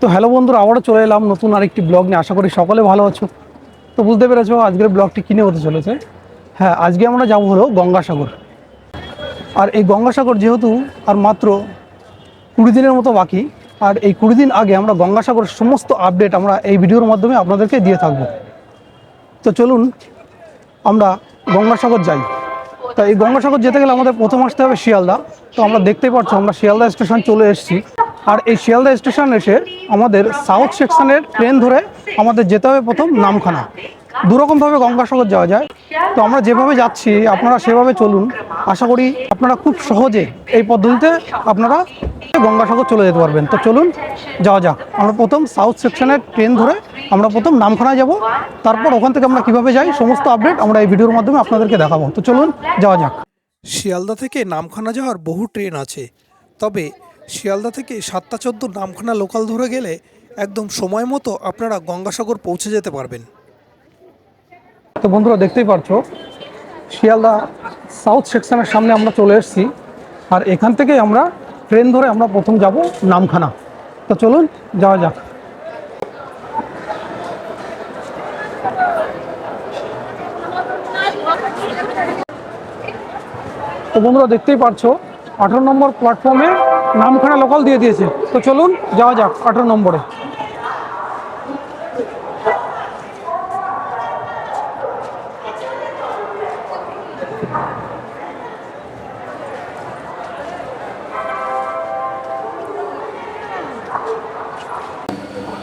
তো হ্যালো বন্ধুরা, আবারও চলে এলাম নতুন আরেকটি ব্লগ নিয়ে। আশা করি সকলে ভালো আছো। তো বুঝতে পেরেছো আজকের ব্লগটি কিনে হতে চলেছে। হ্যাঁ, আজকে আমরা যাবো হলো গঙ্গাসাগর। আর এই গঙ্গাসাগর যেহেতু আর মাত্র 20 দিনের মতো বাকি, আর এই 20 দিন আগে আমরা গঙ্গাসাগরের সমস্ত আপডেট আমরা এই ভিডিওর মাধ্যমে আপনাদেরকে দিয়ে থাকবো। তো চলুন আমরা গঙ্গাসাগর যাই। তো এই গঙ্গাসাগর যেতে গেলে আমাদের প্রথম আসতে হবে শিয়ালদা। তো আমরা দেখতেই পাচ্ছ আমরা শিয়ালদা স্টেশন চলে এসেছি। আর এই শিয়ালদা স্টেশন এসে আমাদের সাউথ সেকশনের ট্রেন ধরে আমাদের যেতে হবে প্রথম নামখানা। দুরকমভাবে গঙ্গাসাগর যাওয়া যায়। তো আমরা যেভাবে যাচ্ছি আপনারা সেভাবে চলুন। আশা করি আপনারা খুব সহজে এই পদ্ধতিতে আপনারা গঙ্গাসাগর চলে যেতে পারবেন। তো চলুন যাওয়া যাক। আমরা প্রথম সাউথ সেকশনের ট্রেন ধরে আমরা প্রথম নামখানায় যাব। তারপর ওখান থেকে আমরা কিভাবে যাই সমস্ত আপডেট আমরা এই ভিডিওর মাধ্যমে আপনাদেরকে দেখাবো। তো চলুন যাওয়া যাক। শিয়ালদা থেকে নামখানা যাওয়ার বহু ট্রেন আছে, তবে শিয়ালদা থেকে 7টা 14 নামখানা লোকাল ধরে গেলে একদম সময় মতো আপনারা গঙ্গাসাগর পৌঁছে যেতে পারবেন। তো বন্ধুরা দেখতেই পাচ্ছ শিয়ালদা সাউথ সেকশনের সামনে আমরা চলে এসেছি। আর এখান থেকে আমরা ট্রেন ধরে আমরা প্রথম যাব নামখানা। তো চলুন যাওয়া যাক। তো বন্ধুরা দেখতেই পাচ্ছো 18 নম্বর প্ল্যাটফর্মে নামখানা লোকাল দিয়ে দিয়েছে। তো চলুন যাওয়া যাক 18 নম্বরে।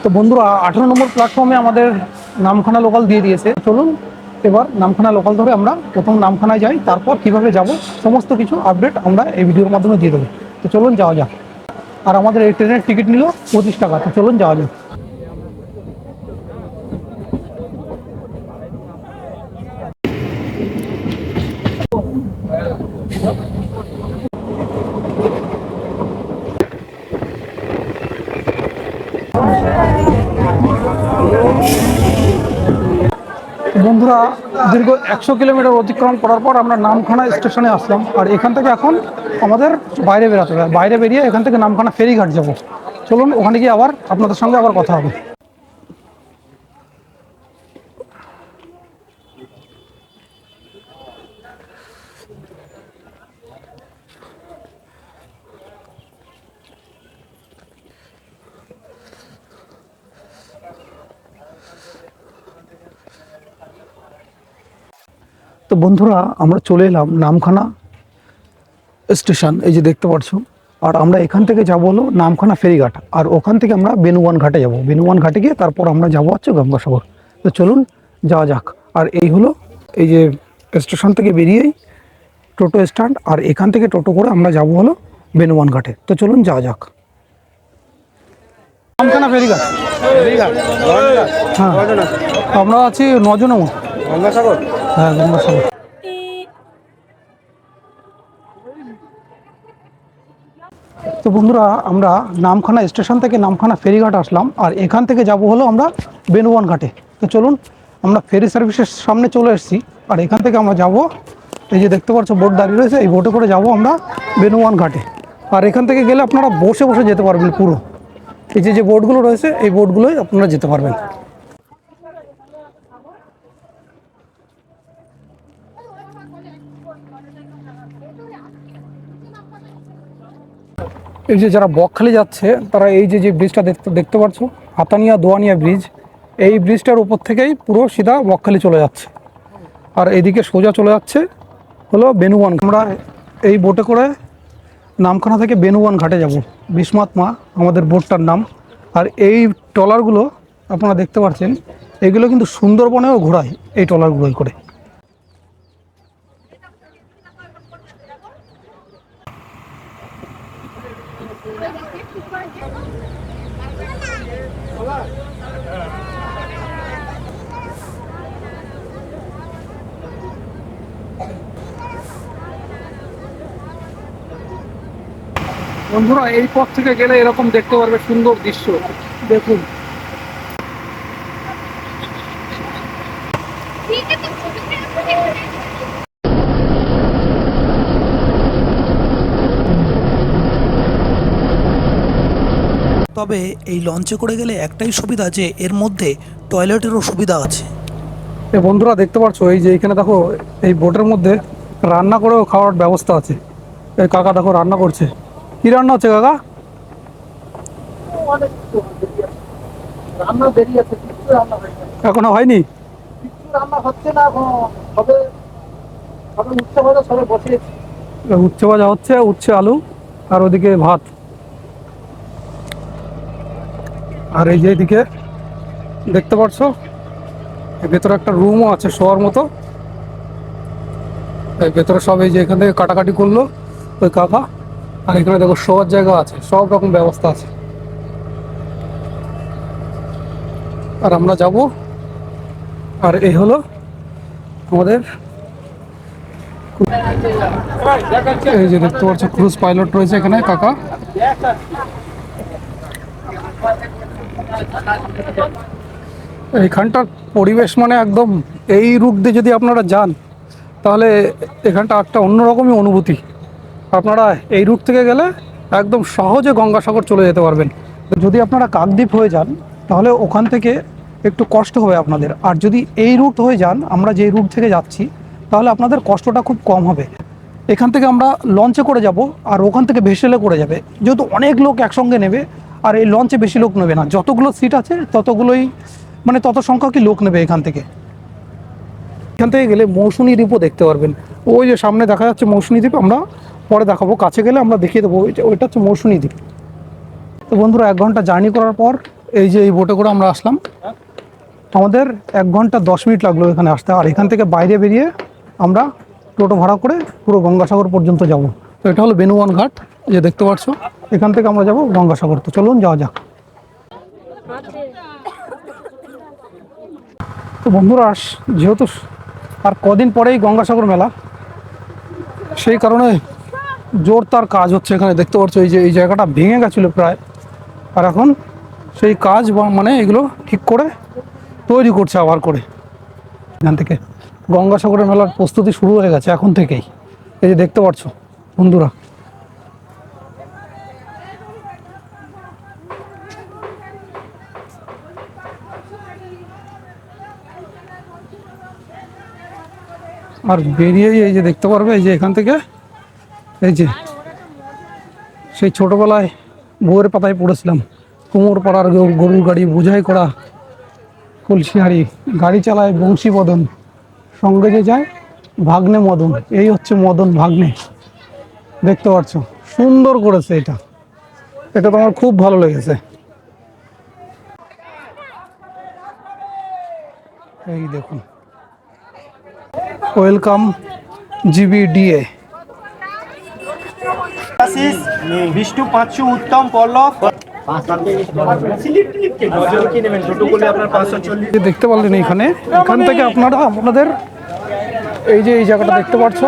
তো বন্ধুরা 18 নম্বর প্ল্যাটফর্মে আমাদের নামখানা লোকাল দিয়ে দিয়েছে। চলুন এবার নামখানা লোকাল ধরে আমরা প্রথম নামখানায় যাই, তারপর কিভাবে যাব সমস্ত কিছু আপডেট আমরা এই ভিডিওর মাধ্যমে দিয়ে দেবো। তো চলুন যাওয়া যাক। আর আমাদের এই ট্রেনের টিকিট নিল 25 টাকা। তো চলুন যাওয়া যাক। বন্ধুরা দীর্ঘ 100 কিলোমিটার অতিক্রম করার পর আমরা নামখানা স্টেশনে আসলাম। আর এখান থেকে এখন আমাদের বাইরে বেরোতে হবে। বাইরে বেরিয়ে এখান থেকে নামখানা ফেরিঘাট যাব। চলুন ওখানে গিয়ে আবার আপনাদের সঙ্গে আবার কথা হবে। তো বন্ধুরা আমরা চলে এলাম নামখানা স্টেশন, এই যে দেখতে পাচ্ছ। আর আমরা এখান থেকে যাবো হলো নামখানা ফেরিঘাট। আর ওখান থেকে আমরা বেনুয়ান ঘাটে যাব। বেনুয়ান ঘাটে গিয়ে তারপর আমরা যাবো হচ্ছে গঙ্গাসাগর। তো চলুন যাওয়া যাক। আর এই হলো এই যে স্টেশন থেকে বেরিয়েই টোটো স্ট্যান্ড। আর এখান থেকে টোটো করে আমরা যাবো হলো বেনুয়ান ঘাটে। তো চলুন যাওয়া যাক। নামখানা ফেরিঘাট। হ্যাঁ, আমরা আছি 9 জনের মতো। গঙ্গাসাগর? হ্যাঁ, গঙ্গাসাগর। তো বন্ধুরা আমরা নামখানা স্টেশন থেকে নামখানা ফেরিঘাট আসলাম। আর এখান থেকে যাব হলো আমরা বেনুয়ান ঘাটে। তো চলুন আমরা ফেরি সার্ভিসের সামনে চলে এসেছি। আর এখান থেকে আমরা যাব, এই যে দেখতে পাচ্ছ বোট দাঁড়িয়ে রয়েছে, এই বোটে করে যাব আমরা বেনুয়ান ঘাটে। আর এখান থেকে গেলে আপনারা বসে বসে যেতে পারবেন পুরো। এই যে বোটগুলো রয়েছে এই বোটগুলোই আপনারা যেতে পারবেন। এই যে যারা বকখালি যাচ্ছে তারা এই যে ব্রিজটা দেখতে পাচ্ছ, হাতানিয়া দোয়ানিয়া ব্রিজ, এই ব্রিজটার উপর থেকেই পুরো সিধা বকখালি চলে যাচ্ছে। আর এইদিকে সোজা চলে যাচ্ছে হলো বেনুয়ান। আমরা এই বোটে করে নামখানা থেকে বেনুয়ান ঘাটে যাব। বিস্মাত মা আমাদের বোটটার নাম। আর এই ট্রলারগুলো আপনারা দেখতে পাচ্ছেন, এগুলো কিন্তু সুন্দরবনেও ঘোরায় এই ট্রলারগুলোই করে। বন্ধুরা এই পথ থেকে গেলে এরকম দেখতে পারবে সুন্দর দৃশ্য। দেখুন তবে এই লঞ্চে করে গেলে একটাই সুবিধা যে এর মধ্যে টয়লেটেরও সুবিধা আছে। এই বন্ধুরা দেখতে পাচ্ছ এই যে এখানে দেখো এই বোটের মধ্যে রান্না করেও খাওয়ার ব্যবস্থা আছে। এই কাকা দেখো রান্না করছে। কি রান্না হচ্ছে কাকা? রান্না দেরি আছে, কিছু রান্না হয়নি, এখনো হয়নি? কিছু রান্না হচ্ছে না এখন, হবে হবে উচ্ছে ভাজা সবে বসিয়েছি। উচ্ছে ভাজা হচ্ছে, উচ্ছে আলু, আর ওদিকে ভাত। আর এই যে এদিকে দেখতে পাচ্ছ এর ভেতরে একটা রুমও আছে শোয়ার মতো। এই ভেতরে সব এই যে এখান থেকে কাটাকাটি করলো ওই কাকা। আর এখানে দেখো শোয়ার জায়গা আছে, সব রকম ব্যবস্থা আছে। আর আমরা যাব। আর এই হলো আমাদের, এই যে দেখতে পাচ্ছ ক্রুজ পাইলট রয়েছে এখানে কাকা। এইখানটার পরিবেশ মানে একদম, এই রুট দিয়ে যদি আপনারা যান তাহলে এখানটা একটা অন্যরকমই অনুভূতি। আপনারা এই রুট থেকে গেলে একদম সহজে গঙ্গাসাগর চলে যেতে পারবেন। যদি আপনারা কাকদ্বীপ হয়ে যান তাহলে ওখান থেকে একটু কষ্ট হবে আপনাদের। আর যদি এই রুট হয়ে যান, আমরা যেই রুট থেকে যাচ্ছি, তাহলে আপনাদের কষ্টটা খুব কম হবে। এখান থেকে আমরা লঞ্চে করে যাব, আর ওখান থেকে ভেসেলে করে যাবে। যেহেতু অনেক লোক একসঙ্গে নেবে, আর এই লঞ্চে বেশি লোক নেবে না, যতগুলো সিট আছে ততগুলোই মানে তত সংখ্যকই লোক নেবে এখান থেকে। এখান থেকে গেলে মৌসুমী দ্বীপও দেখতে পারবেন। ওই যে সামনে দেখা যাচ্ছে মৌসুমী দ্বীপ, আমরা পরে দেখাবো, কাছে গেলে আমরা দেখিয়ে দেবো। ওইটা হচ্ছে মৌসুমী দ্বীপ। তো বন্ধুরা 1 ঘন্টা জার্নি করার পর এই যে এই বোটে করে আমরা আসলাম। আমাদের 1 ঘন্টা 10 মিনিট লাগলো এখানে আসতে। আর এখান থেকে বাইরে বেরিয়ে আমরা টোটো ভাড়া করে পুরো গঙ্গাসাগর পর্যন্ত যাব। তো এটা হলো বেনুয়ান ঘাট, যে দেখতে পাচ্ছ। এখান থেকে আমরা যাব গঙ্গাসাগর। তো চলুন যাওয়া যাক। তো বন্ধুরা যেহেতু আর কদিন পরেই গঙ্গাসাগর মেলা, সেই কারণে জোরদার কাজ হচ্ছে এখানে। দেখতে পাচ্ছ এই যে এই জায়গাটা ভেঙে গেছিলো প্রায়, আর এখন সেই কাজ মানে এগুলো ঠিক করে তৈরি করছে আবার করে। এখান থেকে গঙ্গাসাগরের মেলার প্রস্তুতি শুরু হয়ে গেছে এখন থেকেই। এই যে দেখতে পাচ্ছ বন্ধুরা। আর বেরিয়েই এই যে দেখতে পারবে, এই যে এখান থেকে এই যে সেই ছোটোবেলায় বউয়ের পাতায় পড়েছিলাম, কুমোর পাড়ার গরুর গাড়ি বোঝাই করা কলসিহারি, গাড়ি চালায় বংশীবদন, সঙ্গে যে যায় ভাগ্নে মদন। এই হচ্ছে মদন ভাগ্নে। দেখতে পাচ্ছ সুন্দর করেছে এটা, এটা তো আমার খুব ভালো লেগেছে। এই দেখুন, ওয়েলকাম জিবিডিএ। বিষ্ণু পাঁচশো উত্তম পল্লব দেখতে পারলেন এইখানে, এখান থেকে আপনারা আপনাদের এই যে এই জায়গাটা দেখতে পাচ্ছ,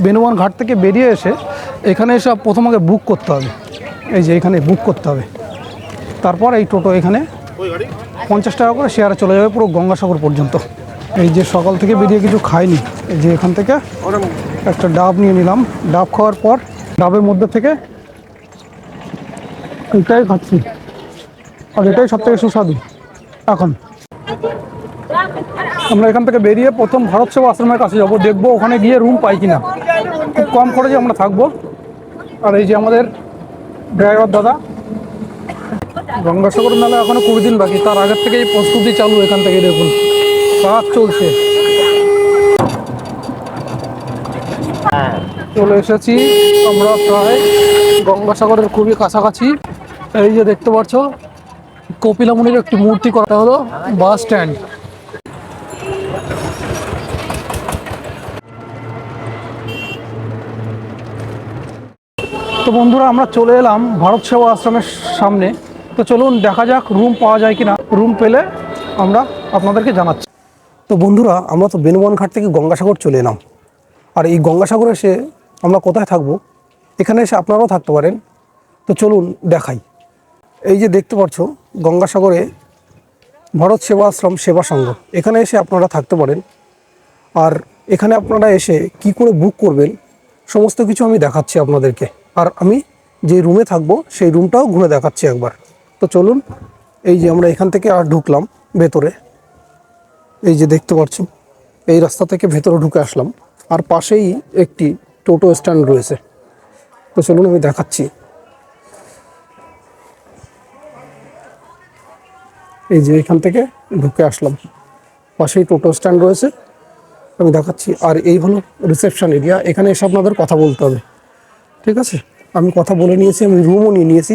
বেনুয়ান ঘাট থেকে বেরিয়ে এসে এখানে এসে প্রথম আগে বুক করতে হবে। এই যে এখানে বুক করতে হবে, তারপর এই টোটো এখানে 50 টাকা করে শেয়ারে চলে যাবে পুরো গঙ্গাসাগর পর্যন্ত। এই যে সকাল থেকে বেরিয়ে কিছু খাইনি, এই যে এখান থেকে একটা ডাব নিয়ে নিলাম। ডাব খাওয়ার পর ডাবের মধ্যে থেকে এটাই খাচ্ছি, আর এটাই সব থেকে সুস্বাদু। এখন আমরা এখান থেকে বেরিয়ে প্রথম ভারত সেবা আশ্রমের কাছে যাবো, দেখবো ওখানে গিয়ে রুম পাই কিনা। খুব কম খরচে আমরা থাকবো। আর এই যে আমাদের ড্রাইভার দাদা। গঙ্গাসাগর মেলা এখনো 20 দিন বাকি, তার আগের থেকে এই প্রস্তুতি চালু। এখান থেকে দেখুন কাজ চলছে। চলে এসেছি আমরা প্রায় গঙ্গাসাগরের খুবই কাছাকাছি। এই যে দেখতে পাচ্ছ কপিলামুনির একটি মূর্তি করা হলো বাস স্ট্যান্ড। তো বন্ধুরা আমরা চলে এলাম ভারত সেবা আশ্রমের সামনে। তো চলুন দেখা যাক রুম পাওয়া যায় কিনা। রুম পেলে আমরা আপনাদেরকে জানাচ্ছি। তো বন্ধুরা আমরা তো বেনুয়ান ঘাট থেকে গঙ্গাসাগর চলে এলাম। আর এই গঙ্গাসাগরে এসে আমরা কোথায় থাকবো, এখানে এসে আপনারাও থাকতে পারেন। তো চলুন দেখাই। এই যে দেখতে পাচ্ছ গঙ্গাসাগরে ভারত সেবা আশ্রম সেবা সংঘ, এখানে এসে আপনারা থাকতে পারেন। আর এখানে আপনারা এসে কি করে বুক করবেন সমস্ত কিছু আমি দেখাচ্ছি আপনাদেরকে। আর আমি যে রুমে থাকবো সেই রুমটাও ঘুরে দেখাচ্ছি একবার। তো চলুন, এই যে আমরা এখান থেকে আর ঢুকলাম ভেতরে, এই যে দেখতে পাচ্ছ এই রাস্তা থেকে ভেতরে ঢুকে আসলাম, আর পাশেই একটি টোটো স্ট্যান্ড রয়েছে। তো চলুন আমি দেখাচ্ছি। এই যে এখান থেকে ঢুকে আসলাম, পাশেই টোটো স্ট্যান্ড রয়েছে, আমি দেখাচ্ছি। আর এই হলো রিসেপশন এরিয়া, এখানে এসে আপনাদের কথা বলতে হবে, ঠিক আছে? আমি কথা বলে নিয়েছি, আমি রুমও নিয়ে নিয়েছি।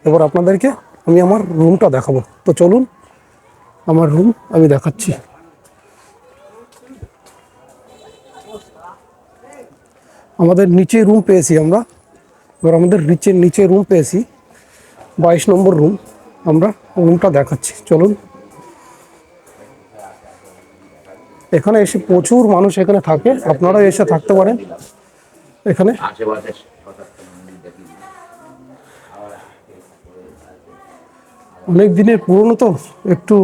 এবার আপনাদেরকে আমি আমার রুমটা দেখাবো। তো চলুন আমার রুম আমি দেখাচ্ছি। আমাদের নিচে রুম পেয়েছি আমরা, এবার আমাদের নিচে রুম পেয়েছি 22 নম্বর রুম। আমরা রুমটা দেখাচ্ছি, চলুন। এখানে এসে প্রচুর মানুষ এখানে থাকে, আপনারা এসে থাকতে পারেন এখানে। অনেক দিনের পুরনো তো একটু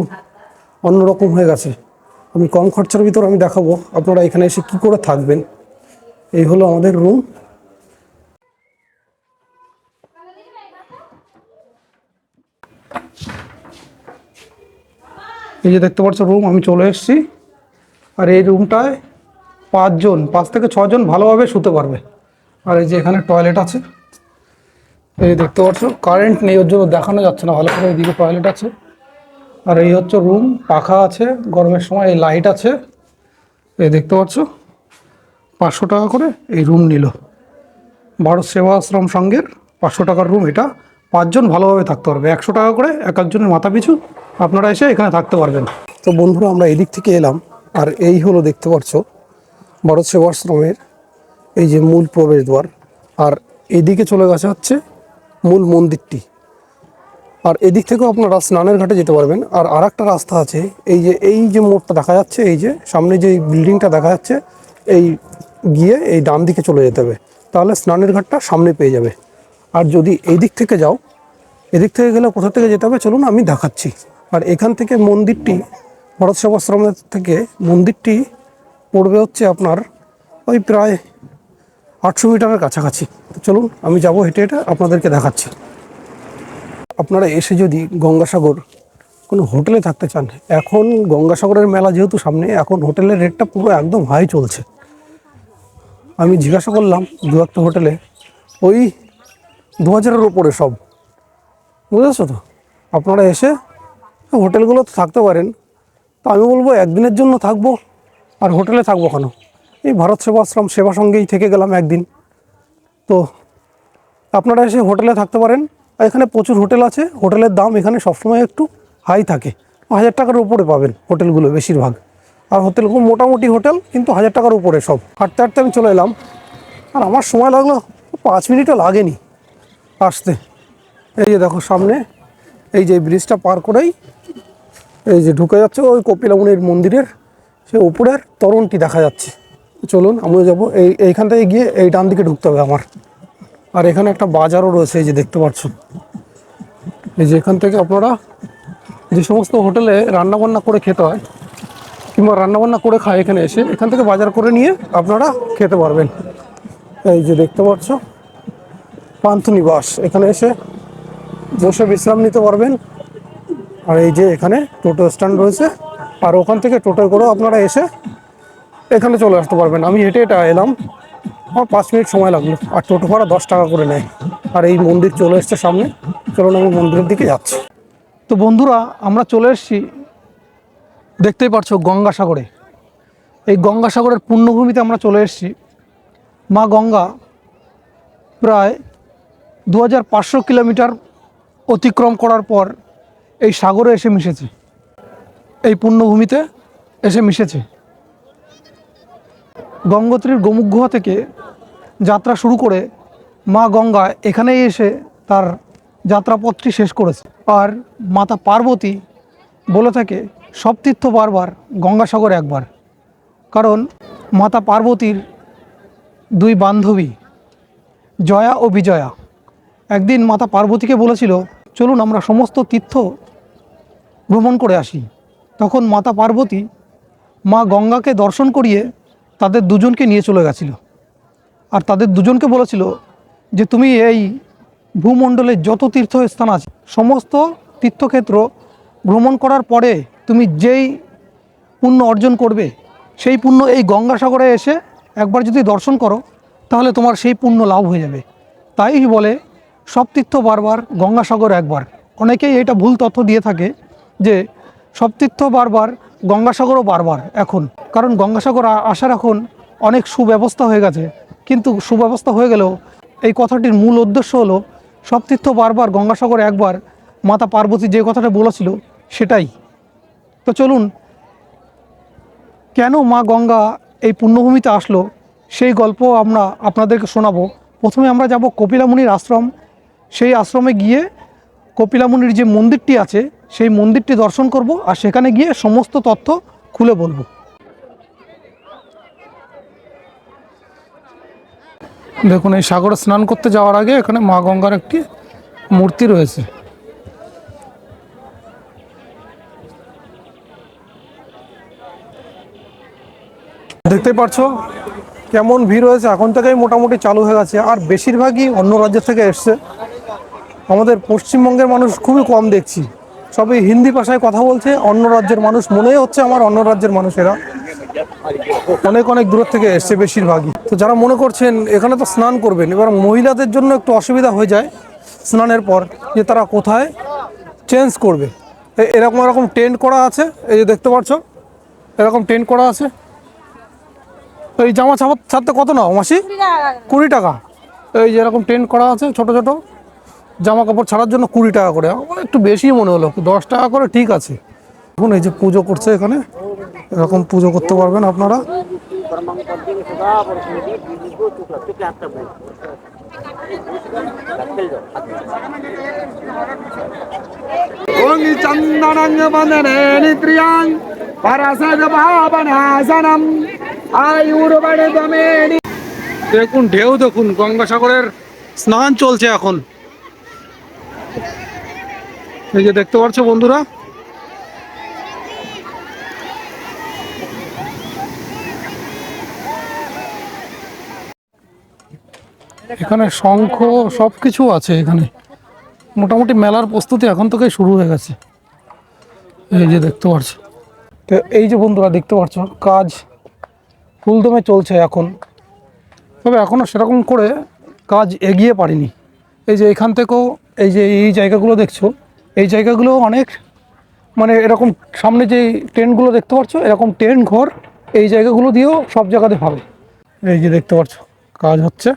অন্যরকম হয়ে গেছে। আমি কম খরচার ভিতর আমি দেখাবো আপনারা এখানে এসে কি করে থাকবেন। এই হলো আমাদের রুম। এই যে দেখতে পাচ্ছ রুম, আমি চলে এসেছি। আর এই রুমটায় 5 থেকে 6 জন ভালোভাবে শুতে পারবে। আর এই যে এখানে টয়লেট আছে, এই যে দেখতে পাচ্ছ, কারেন্ট নেই ওর জন্য দেখানো যাচ্ছে না ভালো করে। এইদিকে টয়লেট আছে, আর এই হচ্ছে রুম, পাখা আছে, গরমের সময় এই লাইট আছে। এই দেখতে পাচ্ছ 500 টাকা করে এই রুম নিল। ভারত সেবা আশ্রম সংঘের 500 টাকার রুম এটা। 5 জন ভালোভাবে থাকতে পারবে, 100 টাকা করে এক একজনের মাথা পিছু আপনারা এসে এখানে থাকতে পারবেন। তো বন্ধুরা আমরা এদিক থেকে এলাম, আর এই হলো দেখতে পাচ্ছ ভারত সেবা আশ্রমের এই যে মূল প্রবেশদ্বার। আর এদিকে চলে গেছে হচ্ছে মূল মন্দিরটি। আর এদিক থেকেও আপনারা স্নানের ঘাটে যেতে পারবেন। আর আরেকটা রাস্তা আছে, এই যে মোড়টা দেখা যাচ্ছে, এই যে সামনে যে বিল্ডিংটা দেখা যাচ্ছে, এই গিয়ে এই ডান দিকে চলে যেতে হবে, তাহলে স্নানের ঘাটটা সামনে পেয়ে যাবে। আর যদি এই দিক থেকে যাও, এদিক থেকে গেলে কোথা থেকে যেতে হবে চলুন আমি দেখাচ্ছি। আর এখান থেকে মন্দিরটি, ভারত সেবাশ্রমের থেকে মন্দিরটি পড়বে হচ্ছে আপনার ওই প্রায় 800 মিটারের কাছাকাছি। তো চলুন আমি যাব হেঁটে হেঁটে আপনাদেরকে দেখাচ্ছি। আপনারা এসে যদি গঙ্গাসাগর কোনো হোটেলে থাকতে চান, এখন গঙ্গাসাগরের মেলা যেহেতু সামনে, এখন হোটেলের রেটটা পুরো একদম হাই চলছে। আমি জিজ্ঞাসা করলাম দু একটা হোটেলে, ওই 2000-এর ওপরে সব, বুঝেছো তো? আপনারা এসে হোটেলগুলোতে থাকতে পারেন। তো আমি বলবো একদিনের জন্য থাকবো, আর হোটেলে থাকবো কেন, এই ভারত সেবাশ্রম সেবা সঙ্গেই থেকে গেলাম একদিন। তো আপনারা এসে হোটেলে থাকতে পারেন। আর এখানে প্রচুর হোটেল আছে, হোটেলের দাম এখানে সবসময় একটু হাই থাকে, 1000 টাকার উপরে পাবেন হোটেলগুলো বেশিরভাগ। আর হোটেলগুলো মোটামুটি হোটেল, কিন্তু 1000 টাকার উপরে সব। হাঁটতে হাঁটতে আমি চলে এলাম, আর আমার সময় লাগলো 5 মিনিটও লাগেনি আসতে। এই যে দেখো সামনে এই যে ব্রিজটা পার করেই এই যে ঢুকে যাচ্ছে ওই কপিলামুনির মন্দিরের সে উপরের তরুণটি দেখা যাচ্ছে। চলুন আমিও যাবো। এইখান থেকে গিয়ে এই ডান দিকে ঢুকতে হবে আমার। আর এখানে একটা বাজারও রয়েছে, এই যে দেখতে পাচ্ছ। এই যে এখান থেকে আপনারা যে সমস্ত হোটেলে রান্নাবান্না করে খেতে হয় কিংবা রান্নাবান্না করে খায়, এখানে এসে এখান থেকে বাজার করে নিয়ে আপনারা খেতে পারবেন। এই যে দেখতে পাচ্ছ পান্থনিবাস, এখানে এসে বসে বিশ্রাম নিতে পারবেন। আর এই যে এখানে টোটো স্ট্যান্ড রয়েছে, আর ওখান থেকে টোটো করেও আপনারা এসে এখানে চলে আসতে পারবেন। আমি হেঁটে এটা এলাম, আমার 5 মিনিট সময় লাগলো। আর টোটো ভাড়া 10 টাকা করে নেয়। আর এই মন্দির চলে এসছে সামনে, চলুন আমি মন্দিরের দিকে যাচ্ছি। তো বন্ধুরা আমরা চলে এসেছি, দেখতেই পাচ্ছ গঙ্গাসাগরে। এই গঙ্গাসাগরের পুণ্যভূমিতে আমরা চলে এসেছি। মা গঙ্গা প্রায় 2500 কিলোমিটার অতিক্রম করার পর এই সাগরে এসে মিশেছে, এই পুণ্যভূমিতে এসে মিশেছে। গঙ্গোত্রীর গোমুখ গুহা থেকে যাত্রা শুরু করে মা গঙ্গা এখানেই এসে তার যাত্রাপথটি শেষ করেছে। আর মাতা পার্বতী বলে থাকে সব তীর্থ বারবার, গঙ্গাসাগর একবার। কারণ মাতা পার্বতীর 2 বান্ধবী জয়া ও বিজয়া একদিন মাতা পার্বতীকে বলেছিল চলুন আমরা সমস্ত তীর্থ ভ্রমণ করে আসি। তখন মাতা পার্বতী মা গঙ্গাকে দর্শন করিয়ে তাদের দুজনকে নিয়ে চলে গেছিল। আর তাদের দুজনকে বলেছিল যে তুমি এই ভূমণ্ডলে যত তীর্থস্থান আছে সমস্ত তীর্থক্ষেত্র ভ্রমণ করার পরে তুমি যেই পুণ্য অর্জন করবে, সেই পুণ্য এই গঙ্গাসাগরে এসে একবার যদি দর্শন করো তাহলে তোমার সেই পুণ্য লাভ হয়ে যাবে। তাই বলে সব তীর্থ বারবার, গঙ্গাসাগর একবার। অনেকেই এটা ভুল তথ্য দিয়ে থাকে যে সব তীর্থ বারবার, গঙ্গাসাগরও বারবার এখন, কারণ গঙ্গাসাগর আসার এখন অনেক সুব্যবস্থা হয়ে গেছে। কিন্তু সুব্যবস্থা হয়ে গেলেও এই কথাটির মূল উদ্দেশ্য হলো সব তীর্থ বারবার, গঙ্গাসাগর একবার। মাতা পার্বতী যে কথাটা বলেছিল সেটাই। তো চলুন, কেন মা গঙ্গা এই পুণ্যভূমিতে আসলো সেই গল্প আমরা আপনাদেরকে শোনাবো। প্রথমে আমরা যাব কপিলামুনির আশ্রম। সেই আশ্রমে গিয়ে কপিলামুনির যে মন্দিরটি আছে সেই মন্দিরটি দর্শন করব, আর সেখানে গিয়ে সমস্ত তথ্য খুলে বলবো। দেখুন, এই সাগরে স্নান করতে যাওয়ার আগে এখানে মা গঙ্গার একটি মূর্তি রয়েছে। দেখতেই পাচ্ছো কেমন ভিড় হয়েছে। এখন থেকেই মোটামুটি চালু হয়ে গেছে, আর বেশিরভাগই অন্য রাজ্য থেকে এসছে। আমাদের পশ্চিমবঙ্গের মানুষ খুবই কম দেখছি, সবই হিন্দি ভাষায় কথা বলছে। অন্য রাজ্যের মানুষ মনেই হচ্ছে আমার অন্য রাজ্যের মানুষেরা অনেক অনেক দূর থেকে এসছে বেশিরভাগই। তো যারা মনে করছেন এখানে তো স্নান করবেন, এবার মহিলাদের জন্য একটু অসুবিধা হয়ে যায় স্নানের পর, যে তারা কোথায় চেঞ্জ করবে। এরকম টেন্ট করা আছে, এই যে দেখতে পাচ্ছ এরকম টেন্ট করা আছে। তো এই জামা ছাড়তে কত নাও মাসি? 20 টাকা। এই যে এরকম টেন্ট করা আছে, ছোট ছোট জামা কাপড় ছাড়ার জন্য 20 টাকা করে। আমার একটু বেশি মনে হলো, 10 টাকা করে ঠিক আছে। এখন এই যে পুজো করছে এখানে, এরকম পুজো করতে পারবেন আপনারা। দেখুন ঢেউ, দেখুন গঙ্গাসাগরের স্নান চলছে এখন। এই যে দেখতে পাচ্ছ বন্ধুরা, এখানে শঙ্খ সব কিছু আছে। এখানে মোটামুটি মেলার প্রস্তুতি এখন থেকেই শুরু হয়ে গেছে। এই যে দেখতে পাচ্ছ, তো এই যে বন্ধুরা দেখতে পাচ্ছ কাজ ফুলদমে চলছে এখন। তবে এখনও সেরকম করে কাজ এগিয়ে পারেনি। এই যে এখান থেকেও এই যে এই জায়গাগুলো দেখছো, এই জায়গাগুলো অনেক মানে এরকম সামনে যে টেন্টগুলো দেখতে পাচ্ছ, এরকম টেন্ট ঘর এই জায়গাগুলো দিয়েও সব জায়গাতে পাবে। এই যে দেখতে পাচ্ছ কাজ হচ্ছে।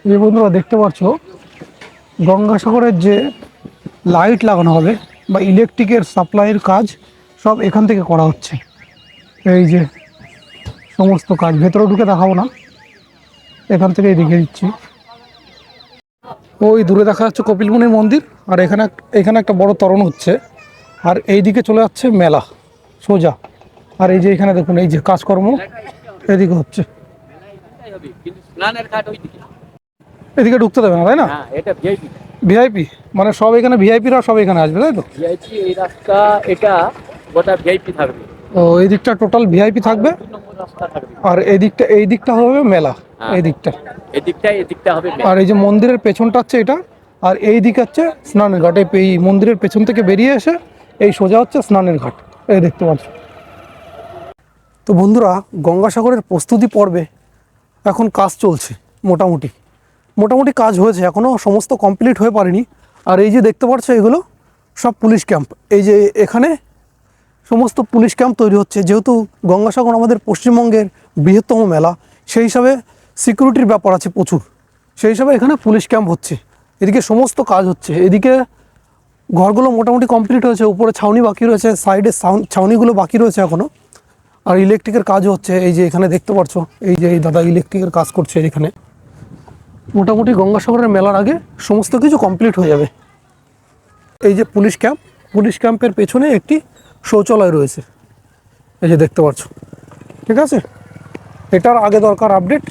যে বন্ধুরা দেখতে পাচ্ছ গঙ্গাসাগরের যে লাইট লাগানো হবে বা ইলেকট্রিকের সাপ্লাইয়ের কাজ সব এখান থেকে করা হচ্ছে। এই যে সমস্ত কাজ, ভেতরে ঢুকে দেখাবো না, এখান থেকেই দেখিয়ে দিচ্ছি। ওই দূরে দেখা যাচ্ছে কপিলমুনির মন্দির, আর এখানে একটা বড় তরণ হচ্ছে, আর এই দিকে চলে যাচ্ছে মেলা সোজা। আর এই যে এখানে দেখুন এই যে কাজকর্ম এদিকে হচ্ছে। এদিকে ঢুকতে দেবে না, তাই না? এটা ভিআইপি। ভিআইপি মানে সব এখানে ভিআইপিরা সব এখানে আসবে, তাই তো? ভিআইপি এই রাস্তা, এটা গোটা ভিআইপি থাকবে। ও এই দিকটা টোটাল ভিআইপি থাকবে, রাস্তা থাকবে। আর এই দিকটা হবে মেলা। এই দিকটা, এদিকটা হবে আর এই যে মন্দিরের পেছনটা হচ্ছে এটা, আর এই দিক হচ্ছে স্নানের ঘাট। এই মন্দিরের পেছন থেকে বেরিয়ে এসে এই সোজা হচ্ছে স্নানের ঘাট, এই দেখতে পাচ্ছ। তো বন্ধুরা গঙ্গাসাগরের প্রস্তুতি পর্বে এখন কাজ চলছে। মোটামুটি কাজ হয়েছে, এখনও সমস্ত কমপ্লিট হয়ে পারেনি। আর এই যে দেখতে পাচ্ছ এগুলো সব পুলিশ ক্যাম্প। এই যে এখানে সমস্ত পুলিশ ক্যাম্প তৈরি হচ্ছে। যেহেতু গঙ্গাসাগর আমাদের পশ্চিমবঙ্গের বৃহত্তম মেলা, সেই হিসাবে সিকিউরিটির ব্যাপার আছে প্রচুর, সেই হিসাবে এখানে পুলিশ ক্যাম্প হচ্ছে। এদিকে সমস্ত কাজ হচ্ছে। এদিকে ঘরগুলো মোটামুটি কমপ্লিট হয়েছে, উপরে ছাউনি বাকি রয়েছে, সাইডে ছাউনিগুলো বাকি রয়েছে এখনও। আর ইলেকট্রিকের কাজ হচ্ছে। এই যে এখানে দেখতে পাচ্ছ এই যে এই দাদা ইলেকট্রিকের কাজ করছে এখানে। মোটামুটি গঙ্গাসাগরের মেলার আগে সমস্ত কিছু কমপ্লিট হয়ে যাবে। এই যে পুলিশ ক্যাম্পের পেছনে একটি শৌচালয় রয়েছে, এই যে দেখতে পাচ্ছ। ঠিক আছে, এটার আগে দরকার আপডেট,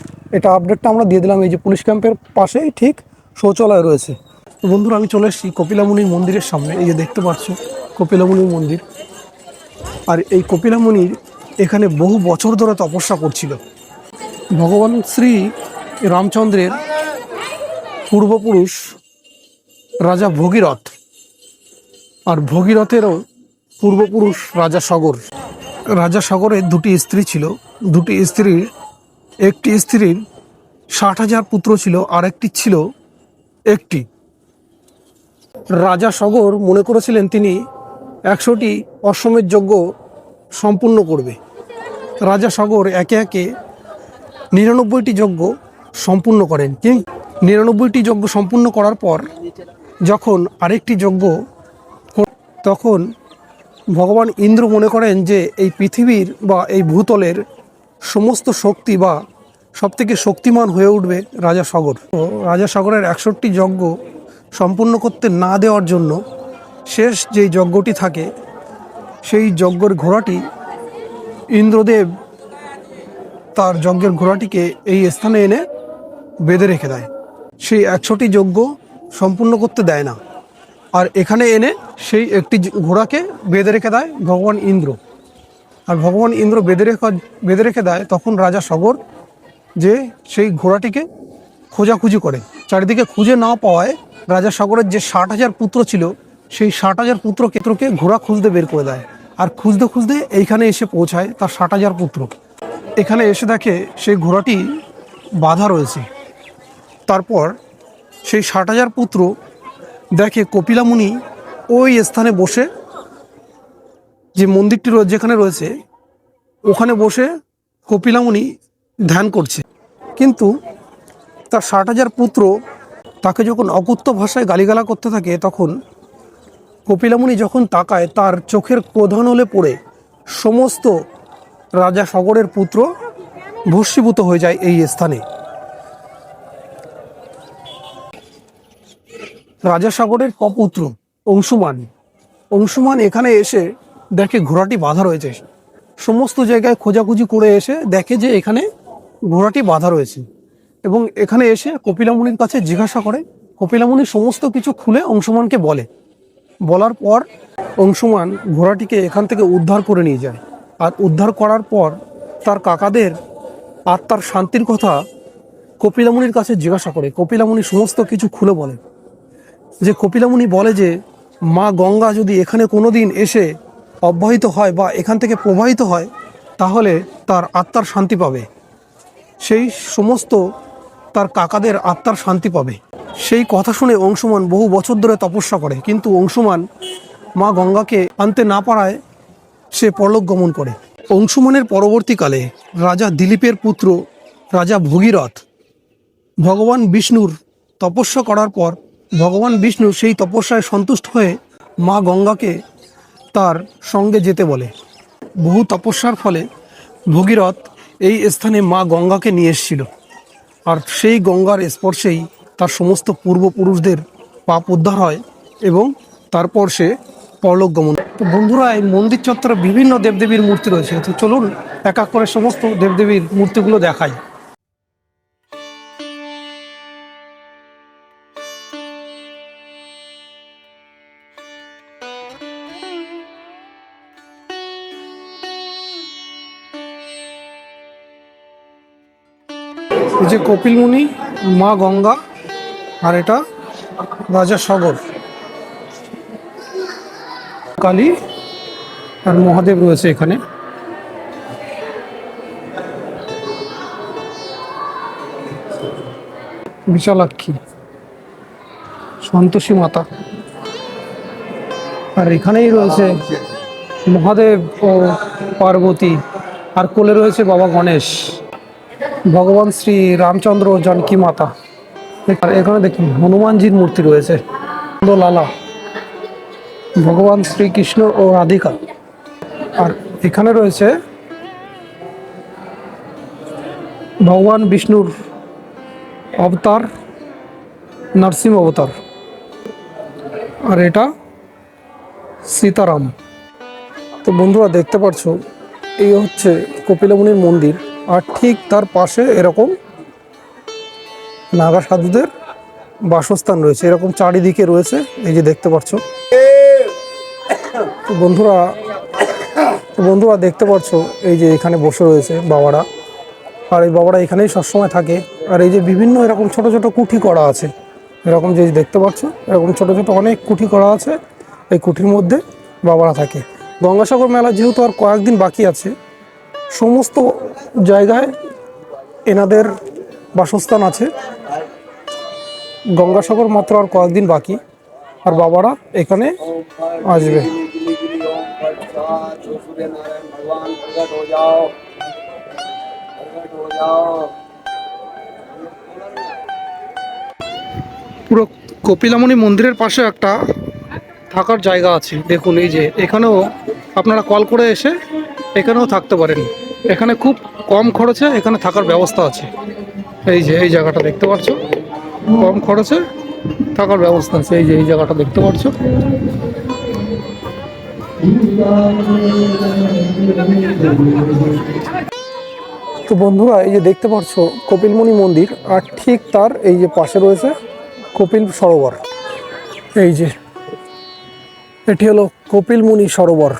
আপডেটটা আমরা দিয়ে দিলাম। এই যে পুলিশ ক্যাম্পের পাশেই ঠিক শৌচালয় রয়েছে। তো বন্ধুরা আমি চলে এসেছি কপিলামুনির মন্দিরের সামনে। এই যে দেখতে পাচ্ছ কপিলামুনির মন্দির। আর এই কপিলামুনির এখানে বহু বছর ধরে তপস্যা করছিল। ভগবান শ্রী রামচন্দ্রের পূর্বপুরুষ রাজা ভগীরথ, আর ভগীরথেরও পূর্বপুরুষ রাজা সগর। রাজা সগরের দুটি স্ত্রী ছিল। দুটি স্ত্রীর একটি স্ত্রীর 60,000 পুত্র ছিল, আর একটি ছিল একটি। রাজা সগর মনে করেছিলেন তিনি 100টি অশ্বমেধ যজ্ঞ সম্পূর্ণ করবে। রাজা সগর একে একে 99টি যজ্ঞ সম্পূর্ণ করেন। কিন্তু 99টি যজ্ঞ সম্পূর্ণ করার পর যখন আরেকটি যজ্ঞ, তখন ভগবান ইন্দ্র মনে করেন যে এই পৃথিবীর বা এই ভূতলের সমস্ত শক্তি বা সবথেকে শক্তিমান হয়ে উঠবে রাজা সগর। তো রাজা সগরের 61টি যজ্ঞ সম্পূর্ণ করতে না দেওয়ার জন্য শেষ যেই যজ্ঞটি থাকে, সেই যজ্ঞের ঘোড়াটি ইন্দ্রদেব তার যজ্ঞের ঘোড়াটিকে এই স্থানে এনে বেঁধে রেখে দেয়। সেই 100টি যজ্ঞ সম্পূর্ণ করতে দেয় না, আর এখানে এনে সেই একটি ঘোড়াকে বেঁধে রেখে দেয় ভগবান ইন্দ্র। আর ভগবান ইন্দ্র বেঁধে রেখে দেয়, তখন রাজা সগর যে সেই ঘোড়াটিকে খোঁজাখুঁজি করে। চারিদিকে খুঁজে না পাওয়ায় রাজা সগরের যে 60,000 পুত্র ছিল, সেই 60,000 পুত্রকে ঘোড়া খুঁজতে বের করে দেয়। আর খুঁজতে খুঁজতে এইখানে এসে পৌঁছায় তার 60,000 পুত্র। এখানে এসে দেখে সেই ঘোড়াটি বাঁধা রয়েছে। তারপর সেই 60,000 পুত্র দেখে কপিলামুনি ওই স্থানে বসে, যে মন্দিরটি যেখানে রয়েছে ওখানে বসে কপিলামুনি ধ্যান করছে। কিন্তু তার 60,000 পুত্র তাকে যখন অকুত্থ ভাষায় গালিগালা করতে থাকে, তখন কপিলামুনি যখন তাকায়, তার চোখের ক্রোধানলে পড়ে সমস্ত রাজা সগরের পুত্র ভস্মীভূত হয়ে যায় এই স্থানে। রাজা সাগরের কপুত্র অংশুমান এখানে এসে দেখে ঘোড়াটি বাঁধা রয়েছে। সমস্ত জায়গায় খোঁজাখুঁজি করে এসে দেখে যে এখানে ঘোড়াটি বাঁধা রয়েছে, এবং এখানে এসে কপিলামুনির কাছে জিজ্ঞাসা করে। কপিলামুনি সমস্ত কিছু খুলে অংশুমানকে বলার পর অংশুমান ঘোড়াটিকে এখান থেকে উদ্ধার করে নিয়ে যায়। আর উদ্ধার করার পর তার কাকাদের আত্মার শান্তির কথা কপিলামুনির কাছে জিজ্ঞাসা করে। কপিলামুনি সমস্ত কিছু খুলে বলে। যে কপিলামুনি বলে যে মা গঙ্গা যদি এখানে কোনো দিন এসে অব্যাহত হয় বা এখান থেকে প্রবাহিত হয়, তাহলে তার আত্মার শান্তি পাবে। সেই সমস্ত তার কাকাদের আত্মার শান্তি পাবে। সেই কথা শুনে অংশুমান বহু বছর ধরে তপস্যা করে, কিন্তু অংশুমান মা গঙ্গাকে আনতে না পারায় সে পরলোক গমন করে। অংশুমানের পরবর্তীকালে রাজা দিলীপের পুত্র রাজা ভগীরথ ভগবান বিষ্ণুর তপস্যা করার পর ভগবান বিষ্ণু সেই তপস্যায় সন্তুষ্ট হয়ে মা গঙ্গাকে তার সঙ্গে যেতে বলে। বহু তপস্যার ফলে ভগীরথ এই স্থানে মা গঙ্গাকে নিয়ে এসেছিল, আর সেই গঙ্গার স্পর্শেই তার সমস্ত পূর্বপুরুষদের পাপ উদ্ধার হয় এবং তারপর সে পরলোক গমন। তো বন্ধুরা, এই মন্দির চত্বরে বিভিন্ন দেবদেবীর মূর্তি রয়েছে। তো চলুন এক এক করে সমস্ত দেবদেবীর মূর্তিগুলো দেখাই। এই যে কপিলমুনি, মা গঙ্গা, আর এটা রাজা সগর, কালী আর মহাদেব রয়েছে এখানে। বিশালাক্ষী, সন্তোষী মাতা, আর এখানেই রয়েছে মহাদেব ও পার্বতী, আর কোলে রয়েছে বাবা গণেশ, ভগবান শ্রী রামচন্দ্র ও জানকী মাতা। আর এখানে দেখুন হনুমানজির মূর্তি রয়েছে, লালা, ভগবান শ্রীকৃষ্ণ ও রাধিকা। আর এখানে রয়েছে ভগবান বিষ্ণুর অবতার, নরসিংহ অবতার। আর এটা সীতারাম। তো বন্ধুরা দেখতে পাচ্ছ, এই হচ্ছে কপিলামুনির মন্দির, আর ঠিক তার পাশে এরকম নাগা সাধুদের বাসস্থান রয়েছে। এরকম চারিদিকে রয়েছে, এই যে দেখতে পাচ্ছ। তো বন্ধুরা দেখতে পাচ্ছ, এই যে এখানে বসে রয়েছে বাবারা, আর এই বাবারা এখানেই সবসময় থাকে। আর এই যে বিভিন্ন এরকম ছোট ছোট কুঠি করা আছে, এরকম যে দেখতে পাচ্ছ এরকম ছোট ছোট অনেক কুঠি করা আছে, এই কুঠির মধ্যে বাবারা থাকে। গঙ্গাসাগর মেলা যেহেতু আর কয়েকদিন বাকি আছে, সমস্ত জায়গায় এনাদের বাসস্থান আছে। গঙ্গাসাগর মাত্র আর কয়েকদিন বাকি, আর বাবারা এখানে আসবে। পুরো কপিলামণি মন্দিরের পাশে একটা থাকার জায়গা আছে, দেখুন এই যে এখানেও আপনারা কল করে এসে এখানেও থাকতে পারেন। এখানে খুব কম খরচে এখানে থাকার ব্যবস্থা আছে। এই যে এই জায়গাটা দেখতে পাচ্ছ, কম খরচে থাকার ব্যবস্থা আছে। এই যে এই জায়গাটা দেখতে পাচ্ছ। তো বন্ধুরা এই যে দেখতে পাচ্ছ কপিলমুনি মন্দির, আর ঠিক তার এই যে পাশে রয়েছে কপিল সরোবর। এই যে এটি হলো কপিলমুনি সরোবর,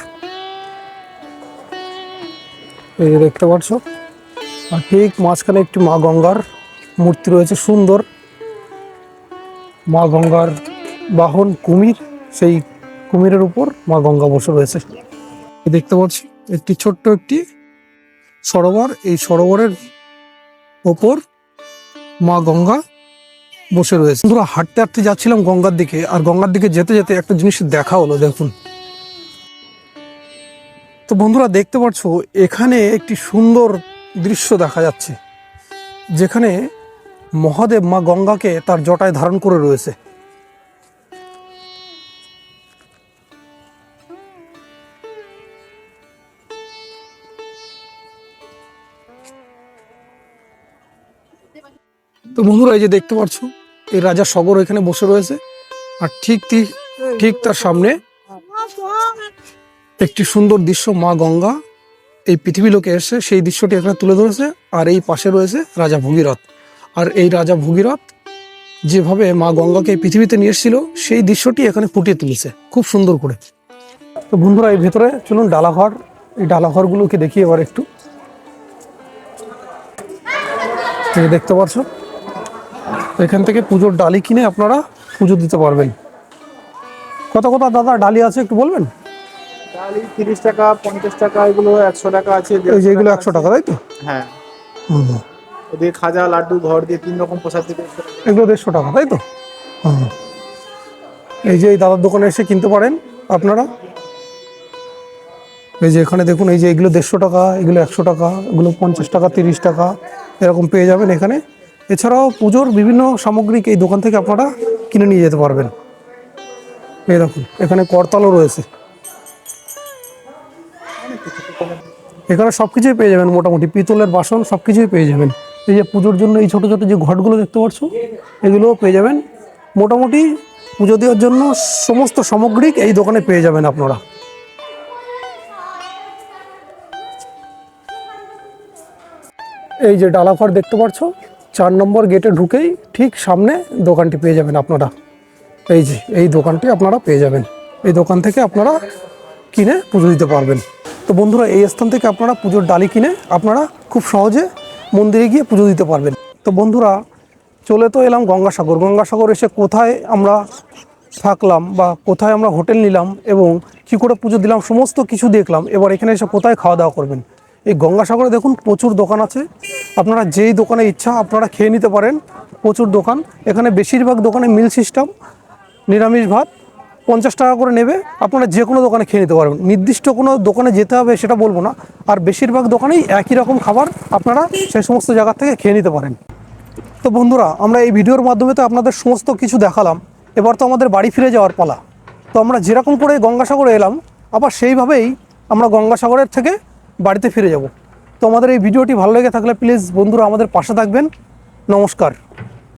এই যে দেখতে পাচ্ছ। আর ঠিক মাঝখানে একটি মা গঙ্গার মূর্তি রয়েছে, সুন্দর মা গঙ্গার বাহন কুমির, সেই কুমিরের উপর মা গঙ্গা বসে রয়েছে। দেখতে পাচ্ছি একটি ছোট্ট একটি সরোবর, এই সরোবরের ওপর মা গঙ্গা বসে রয়েছে। বন্ধুরা হাঁটতে হাঁটতে যাচ্ছিলাম গঙ্গার দিকে, আর গঙ্গার দিকে যেতে যেতে একটা জিনিস দেখা হলো, দেখুন। তো বন্ধুরা দেখতে পাচ্ছ এখানে একটি সুন্দর দৃশ্য দেখা যাচ্ছে, যেখানে মহাদেব মা গঙ্গাকে তার জটায় ধারণ করে রয়েছে। তো বন্ধুরা এই যে দেখতে পাচ্ছ এই রাজা সগর এখানে বসে রয়েছে, আর ঠিক তার সামনে একটি সুন্দর দৃশ্য, মা গঙ্গা এই পৃথিবী লোকে এসে সেই দৃশ্যটি এখানে তুলে ধরেছে। আর এই পাশে রয়েছে রাজা ভগীরথ, আর এই রাজা ভগীরথ যেভাবে মা গঙ্গাকে এই পৃথিবীতে নিয়ে এসেছিল সেই দৃশ্যটি এখানে ফুটিয়ে তুলেছে খুব সুন্দর করে। তো বন্ধুরা এই ভেতরে চলুন ডালাঘর, এই ডালাঘরগুলোকে দেখি এবার একটু। দেখতে পাচ্ছ এখান থেকে পুজোর ডালি কিনে আপনারা পুজো দিতে পারবেন। কত কত দাদা ডালি আছে একটু বলবেন? ডালি 30 টাকা, 50 টাকা, এগুলো 100 টাকা আছে। এই যে এগুলো 100 টাকা, তাই তো? হ্যাঁ, ওদের খাজা লাড্ডু ঘর দিয়ে 3 রকম প্রসাদ দিতে, এগুলো 150 টাকা, তাই তো? এই যে এই দাদার দোকানে এসে কিনতে পারেন আপনারা। এই যে এখানে দেখুন, এই যে এগুলো 150 টাকা, এগুলো 100 টাকা, এগুলো 50 টাকা, 30 টাকা এরকম পেয়ে যাবেন এখানে। এছাড়াও পুজোর বিভিন্ন সামগ্রিক এই দোকান থেকে আপনারা কিনে নিয়ে যেতে পারবেন। এই দেখুন এখানে করতালও রয়েছে, এখানে সব কিছুই পেয়ে যাবেন, মোটামুটি পিতলের বাসন সব কিছুই পেয়ে যাবেন। এই যে পুজোর জন্য এই ছোটো ছোটো যে ঘটগুলো দেখতে পাচ্ছ এগুলোও পেয়ে যাবেন। মোটামুটি পুজো দেওয়ার জন্য সমস্ত সামগ্রিক এই দোকানে পেয়ে যাবেন আপনারা। এই যে ডালাঘর দেখতে পাচ্ছ, 4 নম্বর গেটে ঢুকেই ঠিক সামনে দোকানটি পেয়ে যাবেন আপনারা। এই যে এই দোকানটি আপনারা পেয়ে যাবেন, এই দোকান থেকে আপনারা কিনে পুজো দিতে পারবেন। তো বন্ধুরা এই স্থান থেকে আপনারা পুজোর ডালি কিনে আপনারা খুব সহজে মন্দিরে গিয়ে পুজো দিতে পারবেন। তো বন্ধুরা চলে তো এলাম গঙ্গাসাগর। গঙ্গাসাগর এসে কোথায় আমরা থাকলাম বা কোথায় আমরা হোটেল নিলাম এবং কী করে পুজো দিলাম সমস্ত কিছু দেখলাম। এবার এখানে এসে কোথায় খাওয়া দাওয়া করবেন। এই গঙ্গাসাগরে দেখুন প্রচুর দোকান আছে, আপনারা যেই দোকানে ইচ্ছা আপনারা খেয়ে নিতে পারেন। প্রচুর দোকান, এখানে বেশিরভাগ দোকানে মিল সিস্টেম, নিরামিষ ভাত 50 টাকা করে নেবে, আপনারা যে কোনো দোকানে খেয়ে নিতে পারবেন। নির্দিষ্ট কোনো দোকানে যেতে হবে সেটা বলবো না, আর বেশিরভাগ দোকানেই একই রকম খাবার আপনারা সেই সমস্ত জায়গা থেকে খেয়ে নিতে পারেন। তো বন্ধুরা আমরা এই ভিডিওর মাধ্যমে তো আপনাদের সমস্ত কিছু দেখালাম, এবার তো আমাদের বাড়ি ফিরে যাওয়ার পালা। তো আমরা যেরকম করে গঙ্গাসাগরে এলাম আবার সেইভাবেই আমরা গঙ্গাসাগরের থেকে বাড়িতে ফিরে যাব। তো আমাদের এই ভিডিওটি ভালো লেগে থাকলে প্লিজ বন্ধুরা আমাদের পাশে থাকবেন। নমস্কার।